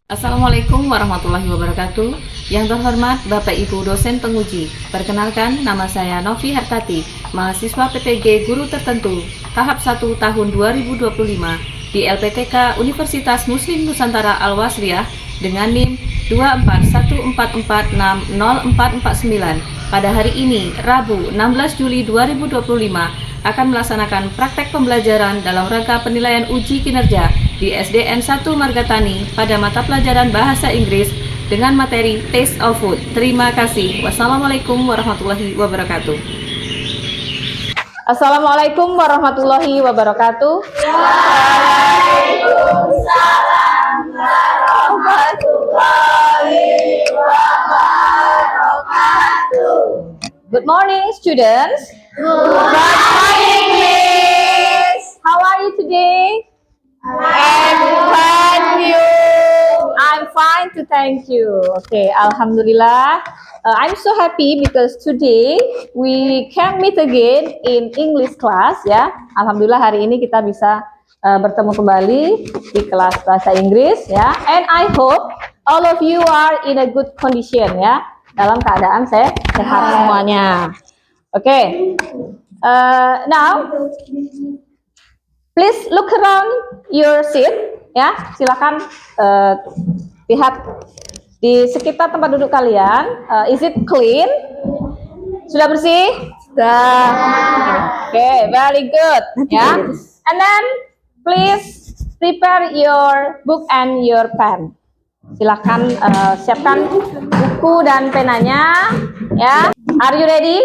Assalamualaikum warahmatullahi wabarakatuh. Yang terhormat Bapak Ibu dosen penguji, perkenalkan nama saya Novi Hartati, mahasiswa PTG Guru Tertentu, tahap 1 tahun 2025 di LPTK Universitas Muslim Nusantara Al-Wasriyah dengan NIM 241446049. Pada hari ini, Rabu 16 Juli 2025, akan melaksanakan praktek pembelajaran dalam rangka penilaian uji kinerja di SDN 1 Margatani pada mata pelajaran Bahasa Inggris dengan materi Taste of Food. Terima kasih. Wassalamualaikum warahmatullahi wabarakatuh. Assalamualaikum warahmatullahi wabarakatuh. Waalaikumsalam warahmatullahi wabarakatuh. Good morning, students. Good morning, Miss. How are you today? I'm fine, you. I'm fine to thank you. Okay, Alhamdulillah. I'm so happy because today we can meet again in English class ya. Alhamdulillah hari ini kita bisa bertemu kembali di kelas bahasa Inggris ya. And I hope all of you are in a good condition ya. Dalam keadaan sehat semuanya. Okay. Now please look around your seat ya. Silakan lihat di sekitar tempat duduk kalian. Is it clean? Sudah bersih? Sudah. Okay, very good ya. And then please prepare your book and your pen. Silakan siapkan buku dan penanya ya. Are you ready?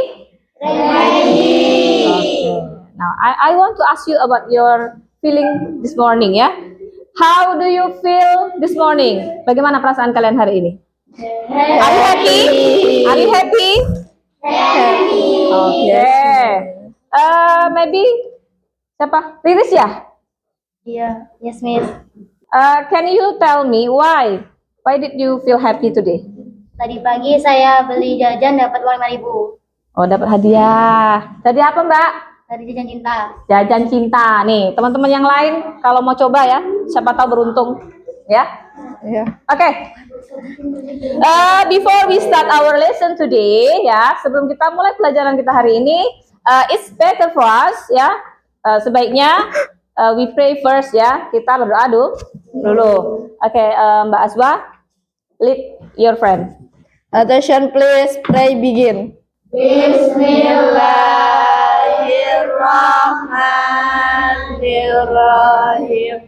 Ready. Okay. Now I want to ask you about your feeling this morning ya. How do you feel this morning? Bagaimana perasaan kalian hari ini? Are you happy? Are you happy? Happy. Okay. Maybe siapa? Riris ya? Iya, yes, Miss. Can you tell me why? Why did you feel happy today? Tadi pagi saya beli jajan dapat uang 5.000. Oh, dapat hadiah. Hadiah apa, Mbak? Dari jajan cinta. Jajan cinta. Nih, teman-teman yang lain kalau mau coba ya, siapa tahu beruntung, ya. Oke. Before we start our lesson today, ya, sebelum kita mulai pelajaran kita hari ini, it's better for us, ya. Sebaiknya we pray first, ya. Kita berdoa dulu. Oke, Mbak Azwa, lead your friend. Attention please, pray begin. Bismillahirrahmanirrahim.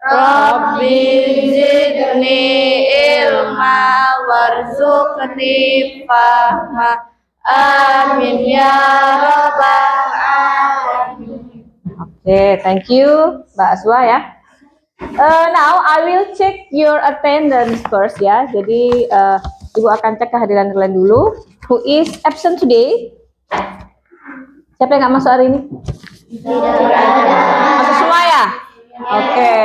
Rabbi zidni ilma warzuqni fahma. Amin ya rabbal alamin. Oke, thank you, Mbak Azwa ya. Now I will check your attendance first ya. Jadi Ibu akan cek kehadiran kalian dulu. Who is absent today? Siapa yang nggak masuk hari ini? Masuk semua ya? Oke.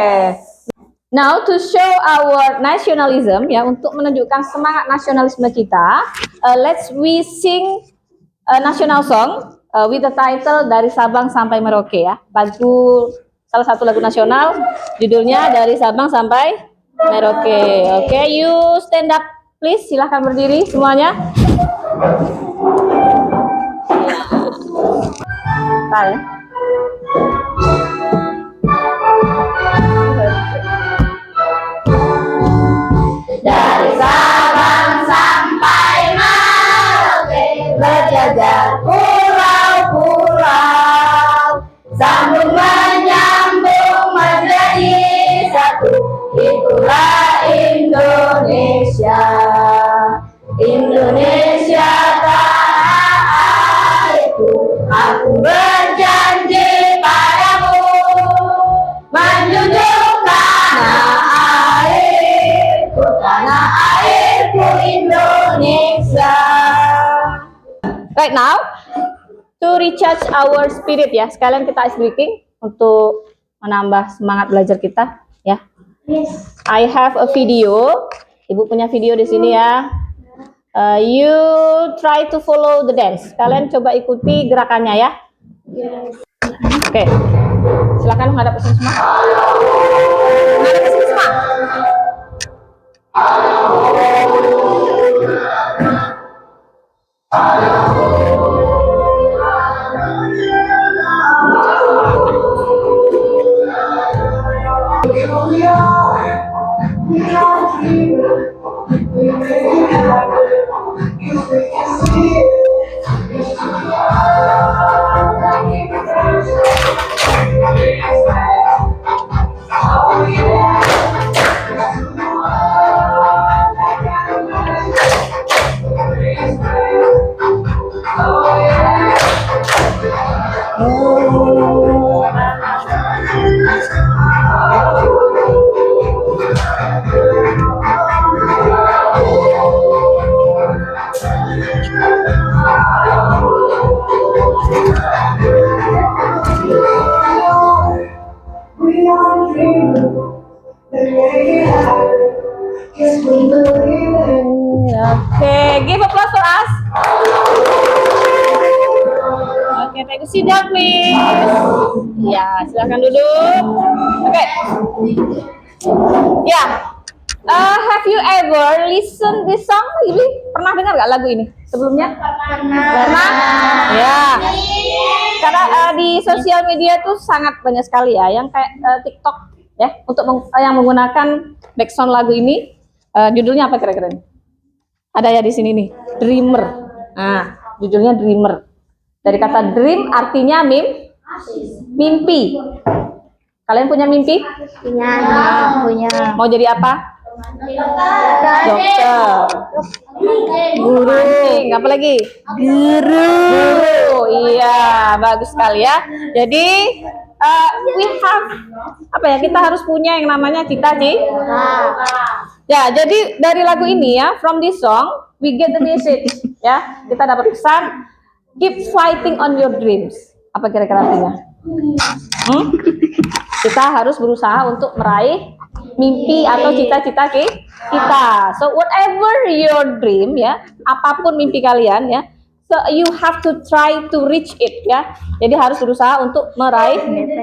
Now to show our nationalism ya, untuk menunjukkan semangat nasionalisme kita, let's we sing a national song with the title Dari Sabang Sampai Merauke ya. Lagu salah satu lagu nasional, judulnya Dari Sabang Sampai Merauke. Oke, you stand up please, silahkan berdiri semuanya. Ya. Dari Sabang sampai Merauke, berjajar pulau-pulau, sambung menyambung menjadi satu. Itulah Indonesia, Indonesia tanah airku. Aku berjanji padamu, menjunjung tanah airku Indonesia. Right now, to recharge our spirit ya, sekalian kita ice breaking untuk menambah semangat belajar kita ya. Yes. I have a video. Ibu punya video di sini ya. You try to follow the dance. Kalian coba ikuti gerakannya ya. Yes. Oke. Silakan menghadap ke sini semua. Menghadap ke sini semua. Okay, give applause for us. Okay, thank you. Sit down, please. Ya, silakan duduk. Oke. Ya. Have you ever listen this song? Ini pernah dengar nggak lagu ini sebelumnya? Pernah. Ya. Karena di sosial media tuh sangat banyak sekali ya, yang kayak TikTok ya, untuk yang menggunakan background lagu ini. Judulnya apa kira-kira? Ada ya di sini nih, Dreamer. Nah, judulnya Dreamer. Dari kata dream artinya mimpi. Kalian punya mimpi? Punya. Mau jadi apa? Dokter, guru, apa lagi? Guru. Iya, bagus sekali ya. Jadi we have apa ya? Kita harus punya yang namanya cita-cita. Ya, jadi dari lagu ini ya, from this song we get the message ya. Kita dapat pesan, keep fighting on your dreams. Apa kira-kira artinya? Kita harus berusaha untuk meraih mimpi atau cita-cita kita. So whatever your dream ya, apapun mimpi kalian ya, so you have to try to reach it ya. Jadi harus berusaha untuk meraihnya.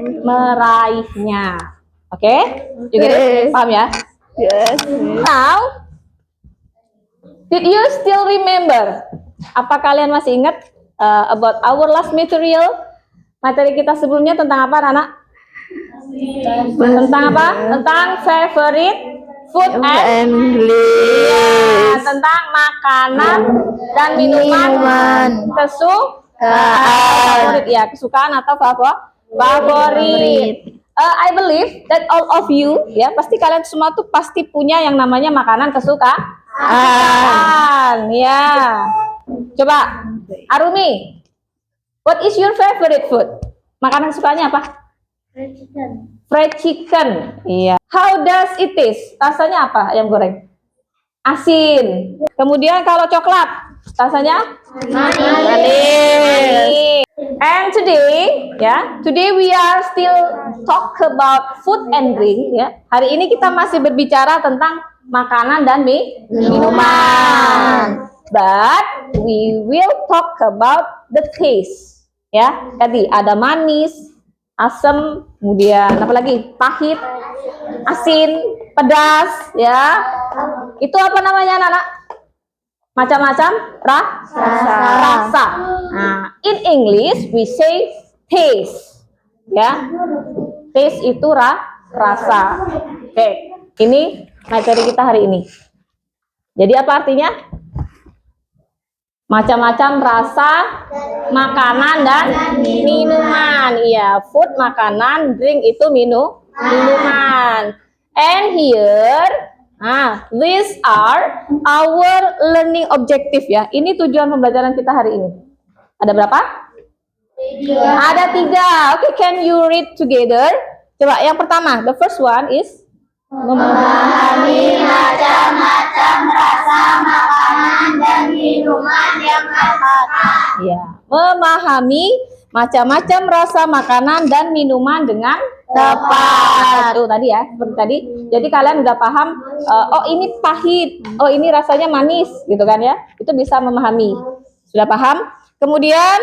Oke? Okay? Paham ya? Yes. Now, did you still remember? Apa kalian masih ingat about our last material? Materi kita sebelumnya tentang apa, anak? Tentang apa? Tentang favorite food and English. tentang makanan dan minuman favorit ya, kesukaan atau favorit. I believe that all of you ya, pasti kalian semua tuh pasti punya yang namanya makanan kesukaan ya. Coba Arumi, what is your favorite food? Makanan kesukaannya apa? Fried chicken. Iya. How does it taste? Rasanya apa ayam goreng? Asin. Kemudian kalau coklat, rasanya manis. And today, ya, today we are still talk about food and drink. Ya, hari ini kita masih berbicara tentang makanan dan minuman. But we will talk about the taste. Ya, tadi ada manis, asam, kemudian apa lagi? Pahit, asin, pedas, ya. Itu apa namanya, anak-anak? Macam-macam rasa. Nah, in English we say taste. Ya. Taste itu rasa. Oke, ini materi kita hari ini. Jadi apa artinya? Macam-macam rasa makanan dan minuman. Iya, food, makanan, drink itu minuman. And here, these are our learning objective ya. Ini tujuan pembelajaran kita hari ini. Ada berapa? 3. Ada 3. Oke, can you read together? Coba yang pertama, the first one is Memahami macam-macam rasa makanan dan minuman yang tepat. ya, memahami macam-macam rasa makanan dan minuman dengan tepat. Tuh tadi ya, seperti tadi. Jadi kalian udah paham, oh ini pahit, oh ini rasanya manis, gitu kan ya. Itu bisa memahami. Sudah paham? Kemudian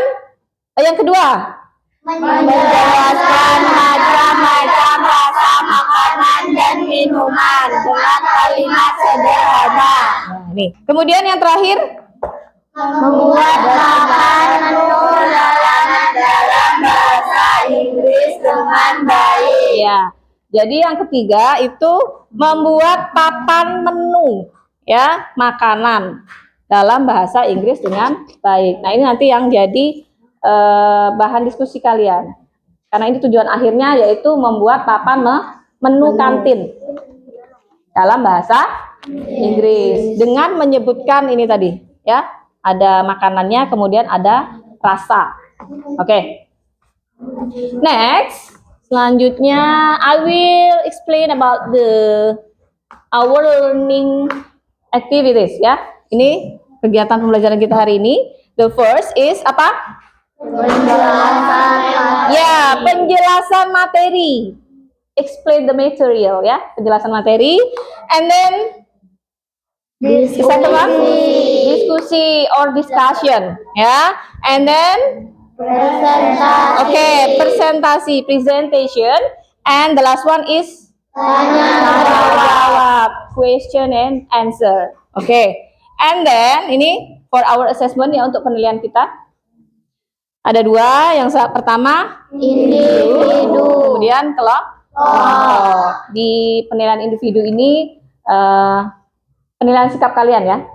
yang kedua, Menjelaskan macam-macam rasa makanan dan minuman dengan kalimat sederhana Nih. Kemudian yang terakhir, Membuat papan menu dalam bahasa Inggris dengan baik. ya. Jadi yang ketiga itu membuat papan menu, ya, makanan dalam bahasa Inggris dengan baik. Nah, ini nanti yang jadi bahan diskusi kalian. Karena ini tujuan akhirnya yaitu membuat papan menu kantin dalam bahasa Inggris dengan menyebutkan ini tadi, ya. Ada makanannya, kemudian ada rasa. Oke. Next, selanjutnya I will explain about our learning activities, ya. Ini kegiatan pembelajaran kita hari ini. The first is apa? Ya, penjelasan materi. Explain the material, ya, penjelasan materi. And then the second one, diskusi or discussion, ya. And then presentasi, presentation. And the last one is tanya jawab, question and answer. And then ini for our assessment, ya, untuk penilaian kita. Ada dua, yang pertama individu, kemudian kelompok. Di penilaian individu ini penilaian sikap kalian, ya,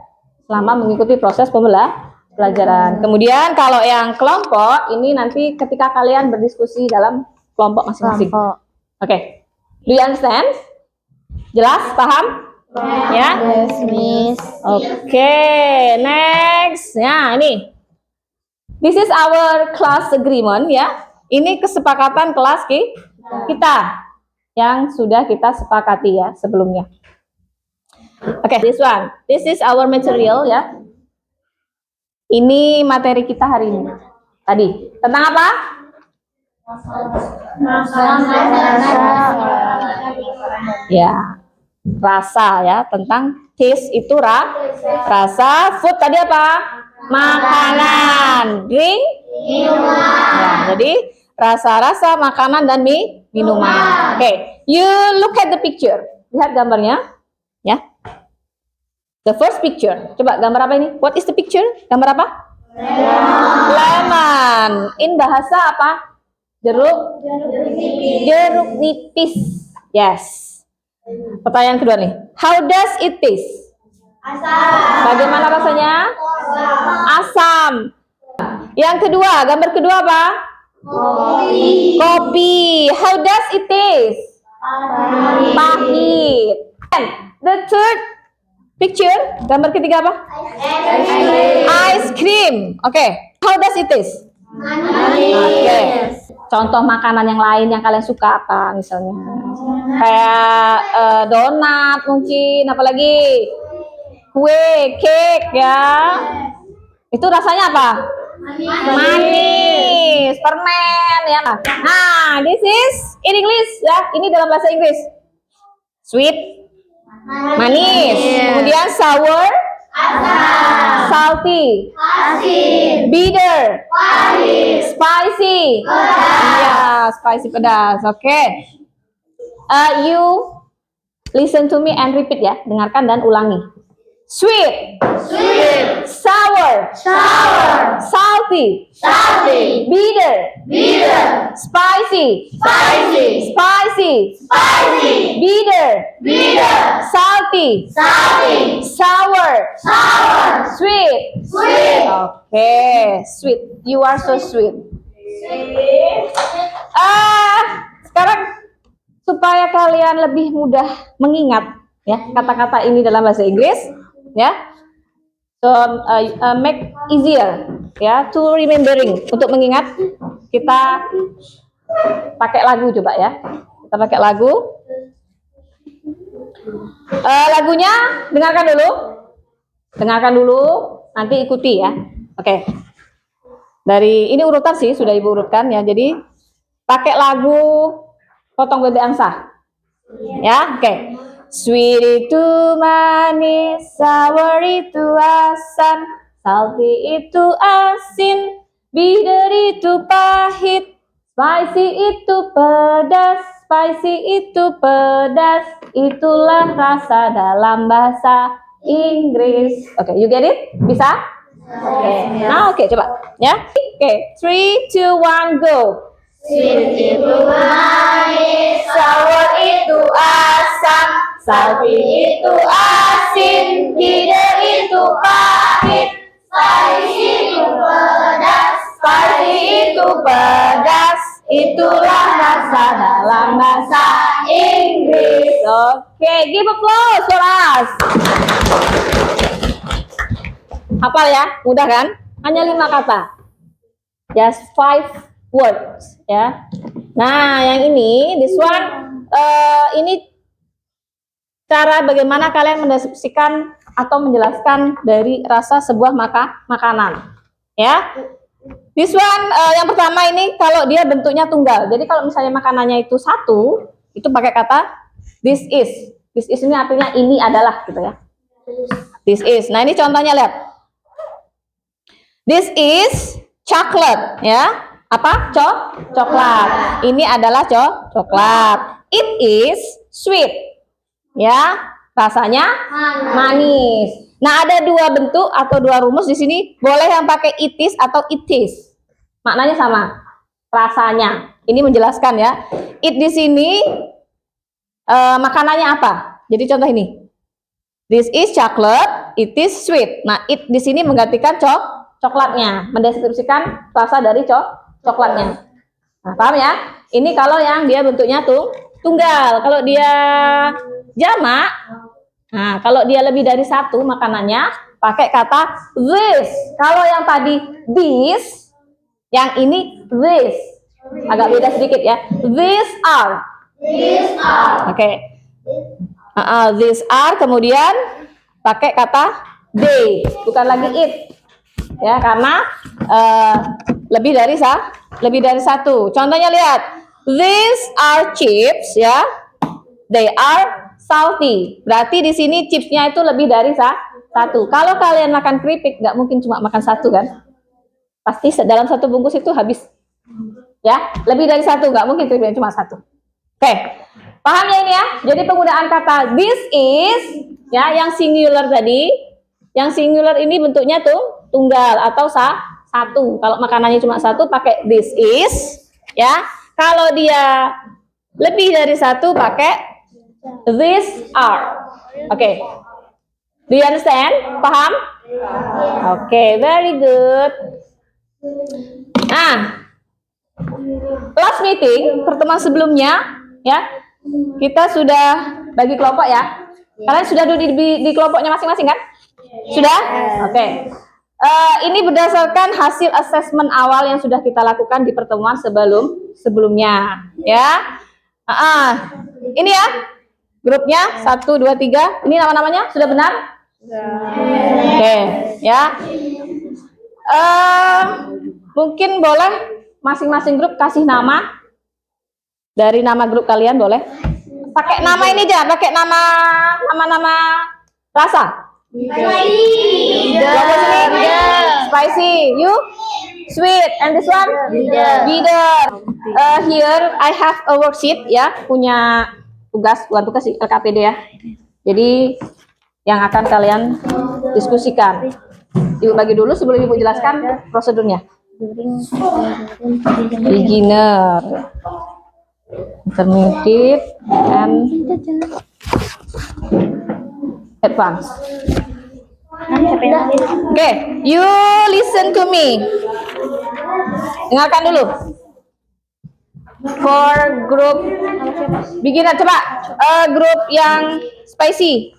selama mengikuti proses pembelajaran. Kemudian kalau yang kelompok ini nanti ketika kalian berdiskusi dalam kelompok masing-masing. Oke. Do you understand? Jelas? Paham? Ya? Yes, Miss. Oke, next. Ya, ini. This is our class agreement, ya. Ini kesepakatan kelas kita yang sudah kita sepakati, ya, sebelumnya. Oke, this one. This is our material, ya. Ini materi kita hari ini. Tadi tentang apa? Ya, rasa, ya, tentang taste itu rasa. Food tadi apa? Makanan. Drink? Minuman. Ya, jadi rasa-rasa makanan dan minuman. Oke, you look at the picture. Lihat gambarnya, ya. The first picture. Coba gambar apa ini? What is the picture? Gambar apa? Lemon. In bahasa apa? Jeruk nipis. Yes. Pertanyaan kedua nih. How does it taste? Bagaimana rasanya? Asam. Yang kedua, gambar kedua apa? Kopi. How does it taste? Pahit. And the third picture, gambar ketiga apa? Ice cream. Oke. How does it taste? Oke. Contoh makanan yang lain yang kalian suka apa misalnya? Kayak donat mungkin, apalagi kue, cake, ya. Itu rasanya apa? Manis, permen, ya. Nah, this is in English, ya. Ini dalam bahasa Inggris. Sweet, manis. Kemudian sour, salty, bitter, spicy, ya, spicy, pedas. Oke. You listen to me and repeat, ya. Dengarkan dan ulangi. Sweet, sour, salty, bitter, spicy, bitter, salty, sour, sweet. Oke, sweet. You are so sweet. Sekarang supaya kalian lebih mudah mengingat, ya, kata-kata ini dalam bahasa Inggris, ya. So make easier, ya, to remembering, untuk mengingat. Kita pakai lagu coba, ya. Kita pakai lagu. Lagunya dengarkan dulu, nanti ikuti, ya. Oke. Dari ini urutan sih sudah Ibu urutkan, ya. Jadi pakai lagu Potong Bebek Angsa. Ya, oke. Sweet itu manis, sour itu asam, salty itu asin, bitter itu pahit, spicy itu pedas, itulah rasa dalam bahasa Inggris. Oke, you get it? Bisa? Oke. Nah, oke, coba ya. Oke, 3, 2, 1, go. Sweet itu manis, Sour itu asam, salty itu asin, bitter itu pahit, spicy itu pedas, itulah rasa dalam bahasa Inggris. Oke, give applause for us. Hafal ya, mudah kan? Hanya 5 kata. Just 5 words ya. Nah, yang ini, this one, ini cara bagaimana kalian mendeskripsikan atau menjelaskan dari rasa sebuah makanan. Ya, this one yang pertama ini kalau dia bentuknya tunggal. Jadi kalau misalnya makanannya itu satu, itu pakai kata this is. This is ini artinya ini adalah gitu ya. This is. Nah ini contohnya lihat. This is chocolate ya. Apa? Coklat. Ini adalah coklat. It is sweet. Ya, rasanya manis. Nah, ada 2 bentuk atau 2 rumus di sini. Boleh yang pakai it is atau it is. Maknanya sama. Rasanya. Ini menjelaskan ya. It di sini makanannya apa? Jadi contoh ini. This is chocolate, it is sweet. Nah, it di sini menggantikan coklatnya, mendeskripsikan rasa dari coklatnya. Nah, paham ya? Ini kalau yang dia bentuknya tunggal. Kalau dia jamak, nah kalau dia lebih dari 1 makanannya pakai kata this. Kalau yang tadi this, yang ini this. Agak beda sedikit ya. These are. Oke. These are, kemudian pakai kata they, bukan lagi it. Ya, karena lebih dari 1. Contohnya lihat. These are chips ya. They are salty. Berarti di sini chipsnya itu lebih dari 1. Kalau kalian makan keripik nggak mungkin cuma makan 1 kan? Pasti dalam 1 bungkus itu habis. Ya, lebih dari 1 nggak mungkin keripik cuma 1. Oke. Paham ya ini ya? Jadi penggunaan kata this is ya, yang singular tadi. Yang singular ini bentuknya tunggal atau 1. Kalau makanannya cuma 1 pakai this is ya. Kalau dia lebih dari 1 pakai these are. Oke. Do you understand? Paham? Oke, very good. Nah, last meeting, pertemuan sebelumnya ya, kita sudah bagi kelompok ya. Kalian sudah duduk di kelompoknya masing-masing kan? Sudah? Oke. Ini berdasarkan hasil asesmen awal yang sudah kita lakukan di pertemuan sebelumnya, ya. Ini ya, grupnya 1, 2, 3. Ini nama-namanya sudah benar? Oke, ya. Mungkin boleh masing-masing grup kasih nama dari nama grup kalian, boleh. Pakai nama ini aja, pakai nama rasa. Spicy. You sweet. And this one bitter. Here I have a worksheet ya, punya bukan tugas sih, LKPD ya. Jadi yang akan kalian diskusikan. Ibu bagi dulu sebelum Ibu jelaskan prosedurnya. Beginner, intermediate, and advance. Oke, you listen to me. Dengarkan dulu. For group beginner, coba grup yang spicy.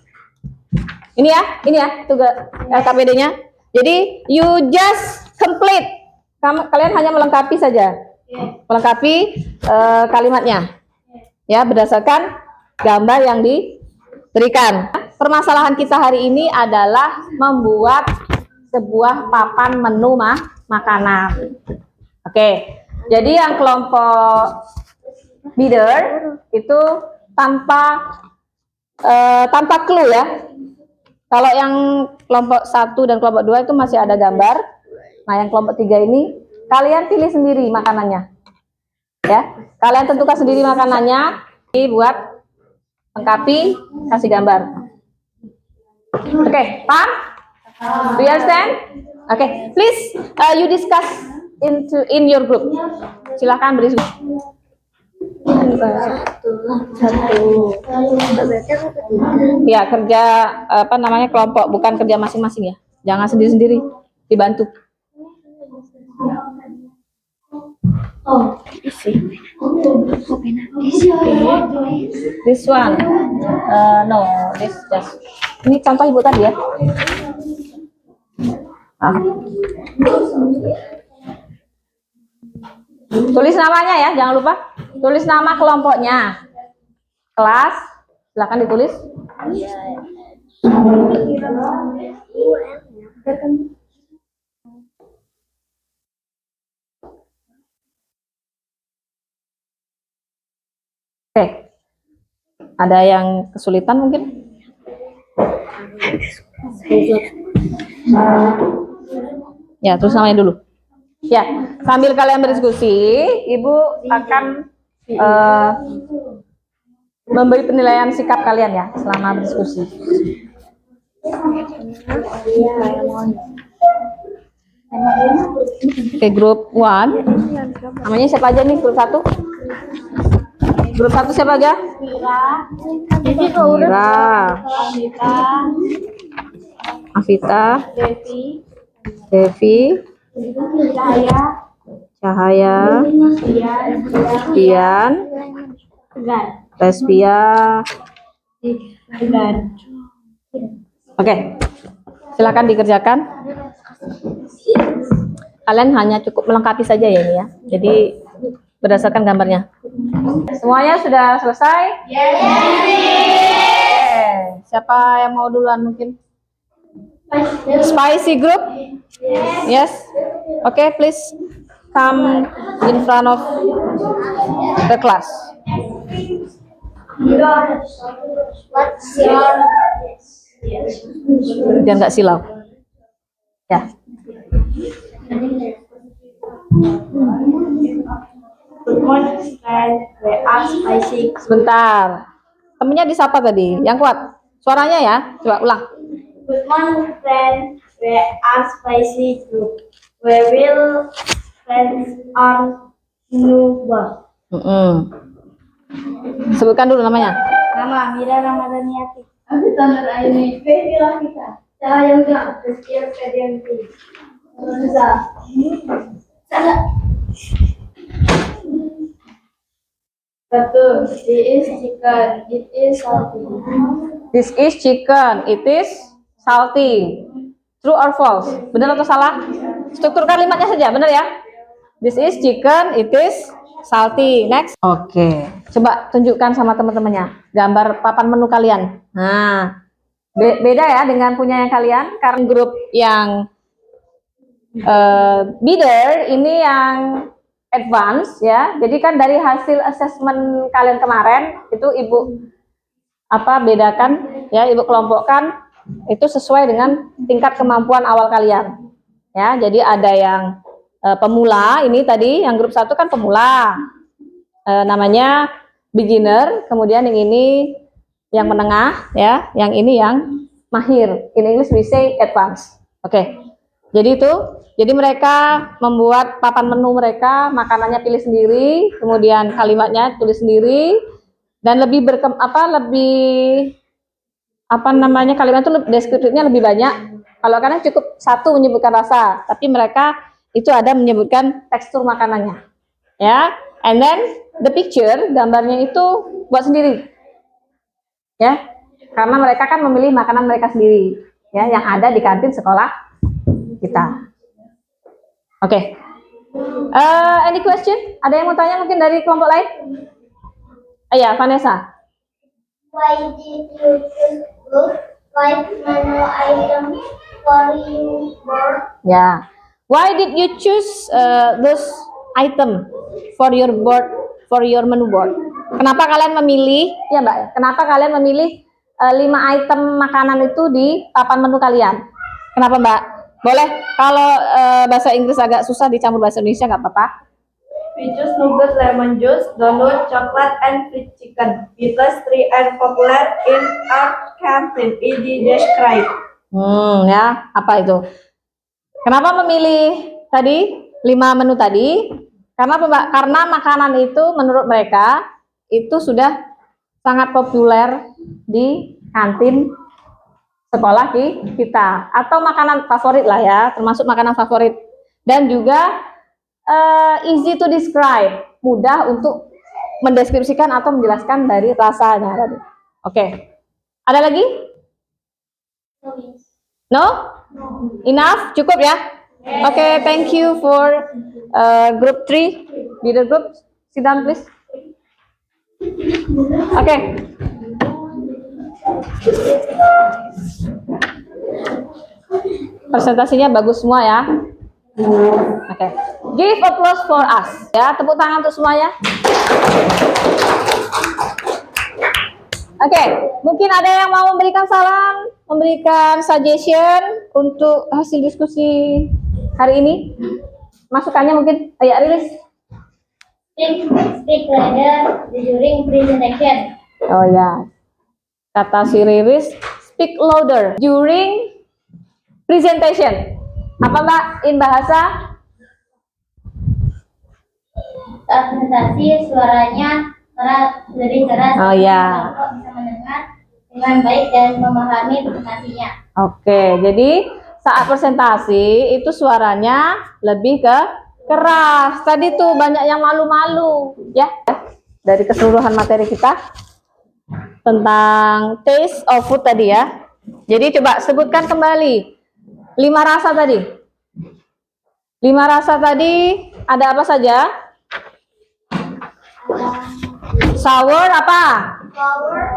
Ini ya tugas LKPD-nya. Jadi you just complete. Kalian hanya melengkapi saja. Melengkapi kalimatnya. Ya, berdasarkan gambar yang diberikan. Permasalahan kita hari ini adalah membuat sebuah papan menu makanan. Oke. Jadi yang kelompok bidder itu tanpa clue ya. Kalau yang kelompok 1 dan kelompok 2 itu masih ada gambar. Nah, yang kelompok 3 ini kalian pilih sendiri makanannya. Ya. Kalian tentukan sendiri makanannya, buat lengkapi, kasih gambar. Okay, paham? Do you understand? Okay, please you discuss in your group. Silakan berdiskusi. Ya, kerja apa namanya kelompok, bukan kerja masing-masing ya. Jangan sendiri-sendiri, dibantu. This one, no, this just. Ini contoh ibu tadi ya. Tulis namanya ya, jangan lupa. Tulis nama kelompoknya. Kelas, silakan ditulis. Oke. Ada yang kesulitan mungkin? Ya, terus namanya dulu. Ya, sambil kalian berdiskusi, Ibu akan memberi penilaian sikap kalian ya selama berdiskusi. Oke, grup 1. Namanya siapa aja nih grup 1? Grup 1 siapa aja? Mira, Afita, Devi, Cahaya, Dian, Lesbia. Oke, silakan dikerjakan. Kalian hanya cukup melengkapi saja ya ini ya. Jadi berdasarkan gambarnya. Semuanya sudah selesai? Siapa yang mau duluan mungkin? Spicy group? Yes. Okay, please come in front of the class. Biar nggak silau. Ya. Good morning, friends. We are Spicy. Sebentar. Temennya disapa tadi. Yang kuat. Suaranya ya. Coba ulang. Good morning, friends. We are Spicy Group. We will friends on new work. Sebutkan dulu namanya. Nama Mira Ramadhaniati. Aku Tanur Aini. Fedila kita. Cahaya Udah. Rizky Fedianti. Reza. Sana. Betul. This is chicken. It is salty. This is chicken. It is salty. True or false? Benar atau salah? Struktur kalimatnya saja, benar ya? This is chicken. It is salty. Next. Oke. Coba tunjukkan sama teman-temannya gambar papan menu kalian. Nah, beda ya dengan punya yang kalian. Karena grup yang bidder ini yang advance ya. Jadi kan dari hasil assessment kalian kemarin itu Ibu bedakan ya, Ibu kelompokkan itu sesuai dengan tingkat kemampuan awal kalian. Ya, jadi ada yang pemula, ini tadi yang grup 1 kan pemula. Namanya beginner, kemudian yang ini yang menengah ya, yang ini yang mahir. In English we say advance. Oke. Jadi itu, jadi mereka membuat papan menu mereka, makanannya pilih sendiri, kemudian kalimatnya tulis sendiri, dan lebih kalimat itu deskriptifnya lebih banyak. Kalau kalian cukup 1 menyebutkan rasa, tapi mereka itu ada menyebutkan tekstur makanannya, ya. And then the picture, gambarnya itu buat sendiri, ya. Karena mereka kan memilih makanan mereka sendiri, ya, yang ada di kantin sekolah kita. Oke. Any question? Ada yang mau tanya mungkin dari kelompok lain? Ya, Vanessa. Why did you choose those 5 menu items for your board? Ya. Why did you choose those item for your board, for your menu board? Kenapa kalian memilih, ya Mbak? Kenapa kalian memilih 5 item makanan itu di papan menu kalian? Kenapa Mbak? Boleh, kalau bahasa Inggris agak susah dicampur bahasa Indonesia nggak apa-apa. we choose nougat, lemon juice, donut, chocolate, and fried chicken. The pastry are popular in our canteen. It is described. Ya, apa itu? Kenapa memilih tadi 5 menu tadi? Karena makanan itu menurut mereka itu sudah sangat populer di kantin sekolah kita, atau makanan favorit lah ya, termasuk makanan favorit, dan juga easy to describe, mudah untuk mendeskripsikan atau menjelaskan dari rasanya tadi. Oke. Ada lagi? No? Enough? Cukup ya? Oke, thank you for group 3, leader group. Sit down please. Oke. Presentasinya bagus semua ya. Oke. Give applause for us. Ya, tepuk tangan untuk semuanya. Oke, mungkin ada yang mau memberikan saran, memberikan suggestion untuk hasil diskusi hari ini. Masukannya mungkin, ayo rilis. Speak louder during presentation. Oh ya, kata si Riris, speak louder during presentation. Apa Mbak in bahasa? Saat presentasi suaranya lebih keras. Oh ya. Bisa mendengar dengan baik dan memahami presentasinya. Oke, jadi saat presentasi itu suaranya lebih keras. Tadi tuh banyak yang malu-malu ya. Dari keseluruhan materi kita tentang taste of food tadi ya. Jadi coba sebutkan kembali 5 rasa tadi. 5 rasa tadi ada apa saja? Sour apa?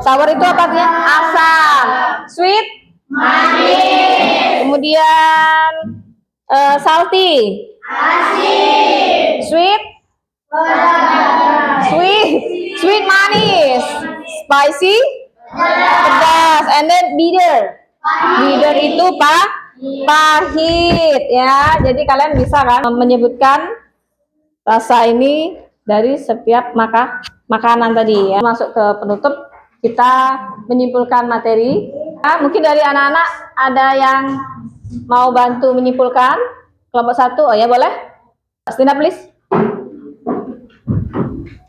Sour itu apa artinya? Asam. Sweet? Manis. Kemudian salty? Asin. Sweet? Sweet manis. Spicy? Pedas. And then bitter. Bitter itu pahit ya. Jadi kalian bisa kan menyebutkan rasa ini dari setiap makanan tadi ya. Masuk ke penutup, kita menyimpulkan materi. Nah, mungkin dari anak-anak ada yang mau bantu menyimpulkan? Kelompok 1, oh ya boleh. Stand up please.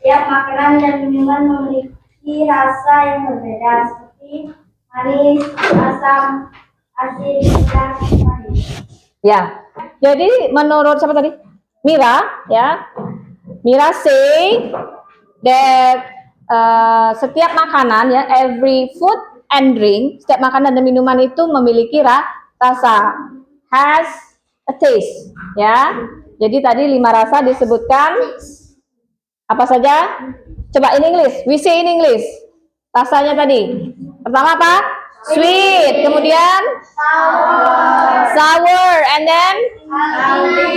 Tiap makanan dan minuman memiliki rasa yang berbeda seperti manis, asam, asin, pedas, manis. Ya. Jadi menurut siapa tadi? Mira ya. Mira say that setiap makanan ya, every food and drink, setiap makanan dan minuman itu memiliki rasa, has a taste ya. Jadi tadi 5 rasa disebutkan apa saja? Coba in English, we say in English. Rasanya tadi. Pertama apa? Sweet, kemudian sour, and then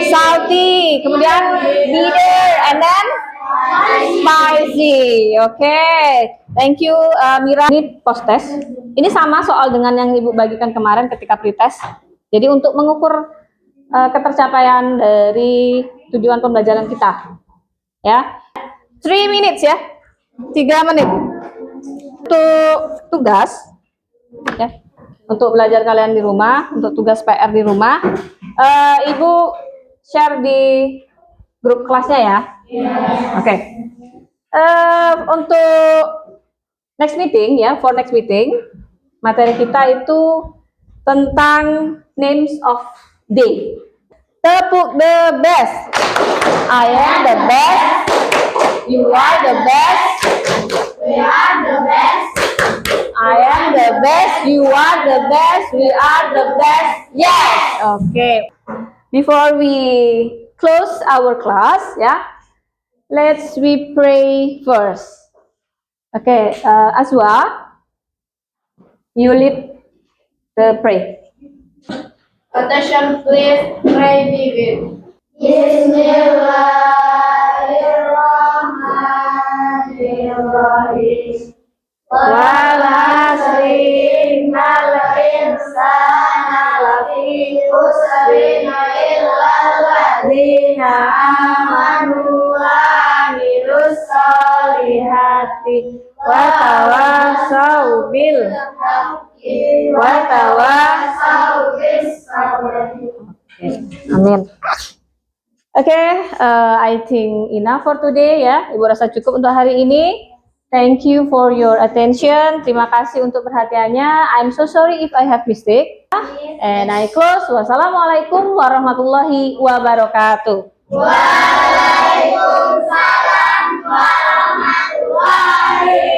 salty, kemudian bitter, and then spicy. Oke, thank you Mira. Ini post test. Ini sama soal dengan yang Ibu bagikan kemarin ketika pretest. Jadi untuk mengukur ketercapaian dari tujuan pembelajaran kita, ya. 3 minutes ya, 3 menit untuk tugas. Ya, untuk belajar kalian di rumah, untuk tugas PR di rumah, Ibu share di grup kelasnya ya. Oke. Untuk next meeting ya, for next meeting, materi kita itu tentang names of day. Tepuk the best. I am the best. You are the best. We are the best. I am the best, you are the best, we are the best. Yes. Okay. Before we close our class, yeah, let's we pray first. Okay, Azwa, you lead the pray. Attention, please pray begin. Bismillahirrahmanirrahim. Walasri insana lafi khusrin illa alladziina amanu wa sholihati wa tawasau bil wa tawasau bis sabr. Amin. Oke, I think enough for today ya. Ibu rasa cukup untuk hari ini. Thank you for your attention. Terima kasih untuk perhatiannya. I'm so sorry if I have mistake. And I close. Wassalamualaikum warahmatullahi wabarakatuh. Waalaikumsalam warahmatullahi